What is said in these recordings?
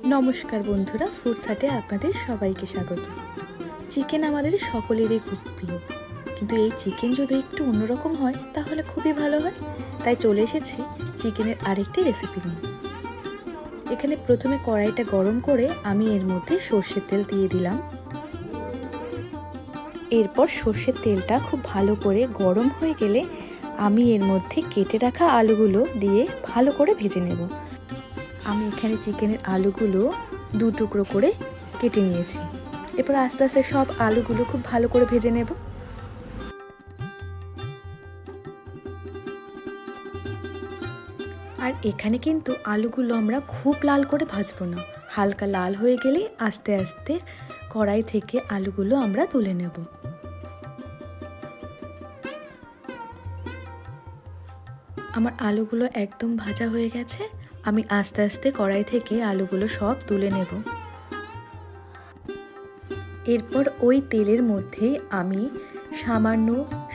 নমস্কার বন্ধুরা, ফুডস হাটে আপনাদের সবাইকে স্বাগত। চিকেন আমাদের সকলেরই খুব প্রিয়, কিন্তু এই চিকেন যদি একটু অন্যরকম হয় তাহলে খুবই ভালো হয়। তাই চলে এসেছি চিকেনের আরেকটি রেসিপি নিয়ে। এখানে প্রথমে কড়াইটা গরম করে আমি এর মধ্যে সর্ষের তেল দিয়ে দিলাম। এরপর সর্ষের তেলটা খুব ভালো করে গরম হয়ে গেলে আমি এর মধ্যে কেটে রাখা আলুগুলো দিয়ে ভালো করে ভেজে নেব। আমি এখানে চিকেনের আলুগুলো দু টুকরো করে কেটে নিয়েছি। এরপর আস্তে আস্তে সব আলুগুলো খুব ভালো করে ভেজে নেব। আর এখানে কিন্তু আলুগুলো আমরা খুব লাল করে ভাজবো না, হালকা লাল হয়ে গেলেই আস্তে আস্তে কড়াই থেকে আলুগুলো আমরা তুলে নেব। আমার আলুগুলো একদম ভাজা হয়ে গেছে। আমি আস্তে আস্তে কড়াই থেকে আলুগুলো সব তুলে নেব। এরপর ওই তেলের মধ্যে আমি সামান্য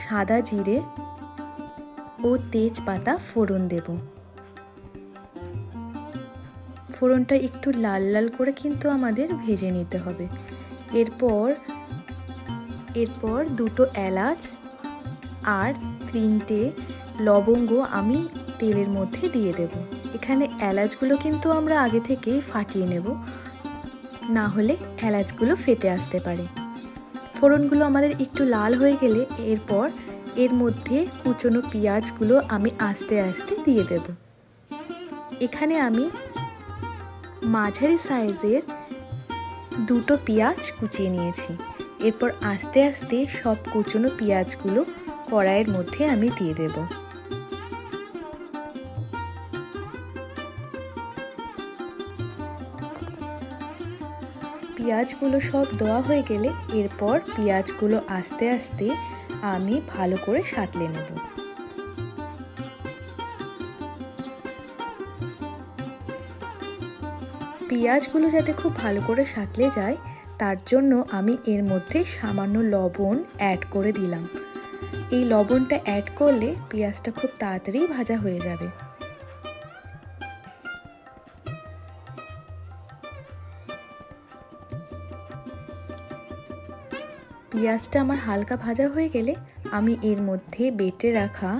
সাদা জিরে ও তেজপাতা ফোড়ন দেব। ফোড়নটা একটু লাল লাল করে কিন্তু আমাদের ভেজে নিতে হবে। এরপর দুটো এলাচ আর তিনটে লবঙ্গ আমি তেলের মধ্যে দিয়ে দেব। এখানে এলাচগুলো কিন্তু আমরা আগে থেকেই ফাটিয়ে নেব, না হলে এলাচগুলো ফেটে আসতে পারে। ফোড়নগুলো আমাদের একটু লাল হয়ে গেলে এরপর এর মধ্যে কুচনো পেঁয়াজগুলো আমি আস্তে আস্তে দিয়ে দেব। এখানে আমি মাঝারি সাইজের দুটো পেঁয়াজ কুচিয়ে নিয়েছি। এরপর আস্তে আস্তে সব কুচনো পেঁয়াজগুলো কড়াইয়ের মধ্যে আমি দিয়ে দেব। পেঁয়াজগুলো সব দেওয়া হয়ে গেলে এরপর পেঁয়াজগুলো আস্তে আস্তে আমি ভালো করে সাঁতলে নেব। পেঁয়াজগুলো যাতে খুব ভালো করে সাঁতলে যায় তার জন্য আমি এর মধ্যে সামান্য লবণ অ্যাড করে দিলাম। এই লবণটা অ্যাড করলে পেঁয়াজটা খুব তাড়াতাড়ি ভাজা হয়ে যাবে। পেঁয়াজটা আমার হালকা ভাজা হয়ে গেলে আমি এর মধ্যে বেটে রাখা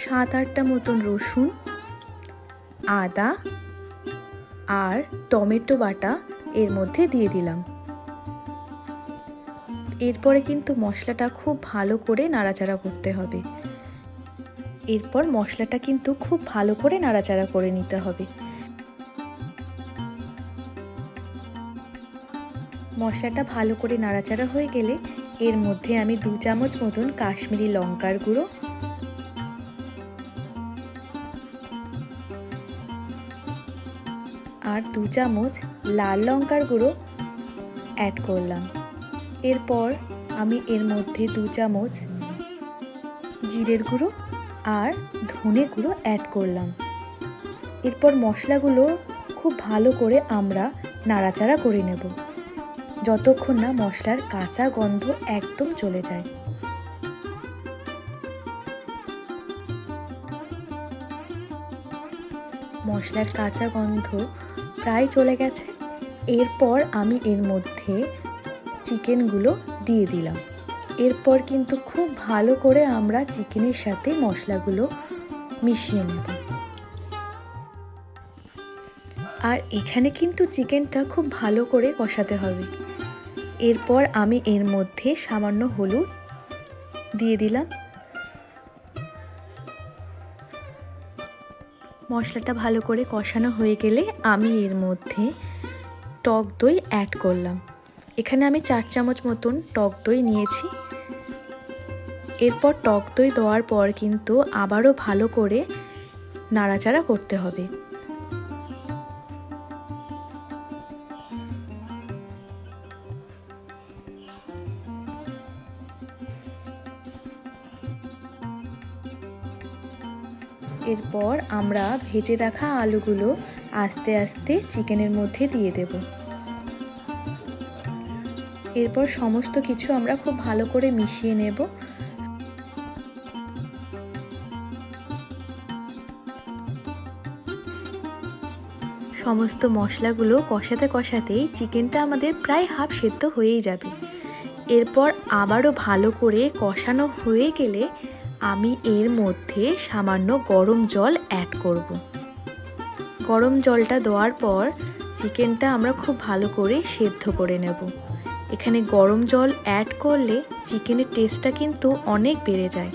7-8টা মতন রসুন, আদা আর টমেটো বাটা এর মধ্যে দিয়ে দিলাম। এরপরে কিন্তু মশলাটা খুব ভালো করে নাড়াচাড়া করতে হবে। এরপর মশলাটা কিন্তু খুব ভালো করে নাড়াচাড়া করে নিতে হবে। মশলাটা ভালো করে নাড়াচাড়া হয়ে গেলে এর মধ্যে আমি 2 চামচ মতন কাশ্মীরি লঙ্কার গুঁড়ো আর 2 চামচ লাল লঙ্কার গুঁড়ো অ্যাড করলাম। এরপর আমি এর মধ্যে 2 চামচ জিরের গুঁড়ো আর ধনে গুঁড়ো অ্যাড করলাম। এরপর মশলাগুলো খুব ভালো করে আমরা নাড়াচাড়া করে নেব, যতক্ষণ না মশলার কাঁচা গন্ধ একদম চলে যায়। মশলার কাঁচা গন্ধ প্রায় চলে গেছে। এরপর আমি এর মধ্যে চিকেনগুলো দিয়ে দিলাম। এরপর কিন্তু খুব ভালো করে আমরা চিকেনের সাথে মশলাগুলো মিশিয়ে নেব। আর এখানে কিন্তু চিকেনটা খুব ভালো করে কষাতে হবে। এরপর আমি এর মধ্যে সামান্য হলুদ দিয়ে দিলাম। মশলাটা ভালো করে কষানো হয়ে গেলে আমি এর মধ্যে টক দই অ্যাড করলাম। এখানে আমি 4 চামচ মতন টক দই নিয়েছি। এরপর টক দই দেওয়ার পর কিন্তু আবারও ভালো করে নাড়াচাড়া করতে হবে। এরপর আমরা ভেজে রাখা আলুগুলো আস্তে আস্তে চিকেনের মধ্যে দিয়ে দেব। এরপর সমস্ত কিছু আমরা খুব ভালো করে মিশিয়ে নেব। সমস্ত মশলাগুলো কষাতে কষাতেই চিকেনটা আমাদের প্রায় হাফ সেদ্ধ হয়েই যাবে। এরপর আবারও ভালো করে কষানো হয়ে গেলে আমি এর মধ্যে সামান্য গরম জল অ্যাড করব। গরম জলটা দেওয়ার পর চিকেনটা আমরা খুব ভালো করে সেদ্ধ করে নেব। এখানে গরম জল অ্যাড করলে চিকেনের টেস্টটা কিন্তু অনেক বেড়ে যায়।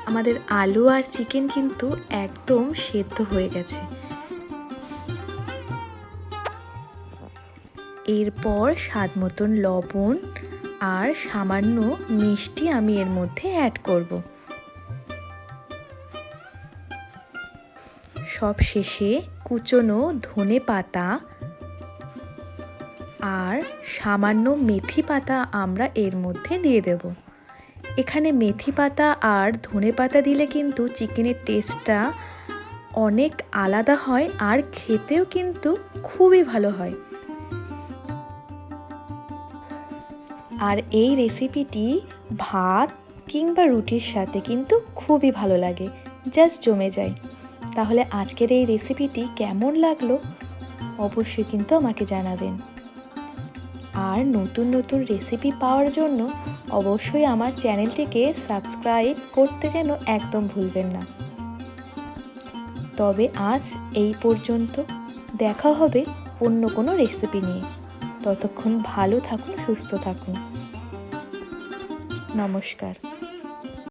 আমাদের আলু আর চিকেন কিন্তু একদম সেদ্ধ হয়ে গেছে। এরপর স্বাদ মতন লবণ আর সামান্য মিষ্টি আমি এর মধ্যে অ্যাড করব। সব শেষে কুচনো ধনেপাতা আর সামান্য মেথি পাতা আমরা এর মধ্যে দিয়ে দেব। এখানে মেথি পাতা আর ধনেপাতা দিলে কিন্তু চিকেনের টেস্টটা অনেক আলাদা হয় আর খেতেও কিন্তু খুবই ভালো হয়। আর এই রেসিপিটি ভাত কিংবা রুটির সাথে কিন্তু খুবই ভালো লাগে, জাস্ট জমে যায়। তাহলে আজকের এই রেসিপিটি কেমন লাগলো অবশ্যই কিন্তু আমাকে জানাবেন। আর নতুন নতুন রেসিপি পাওয়ার জন্য অবশ্যই আমার চ্যানেলটিকে সাবস্ক্রাইব করতে যেন একদম ভুলবেন না। তবে আজ এই পর্যন্ত, দেখা হবে অন্য কোনো রেসিপি নিয়ে। ততক্ষণ ভালো থাকুন, সুস্থ থাকুন। নমস্কার।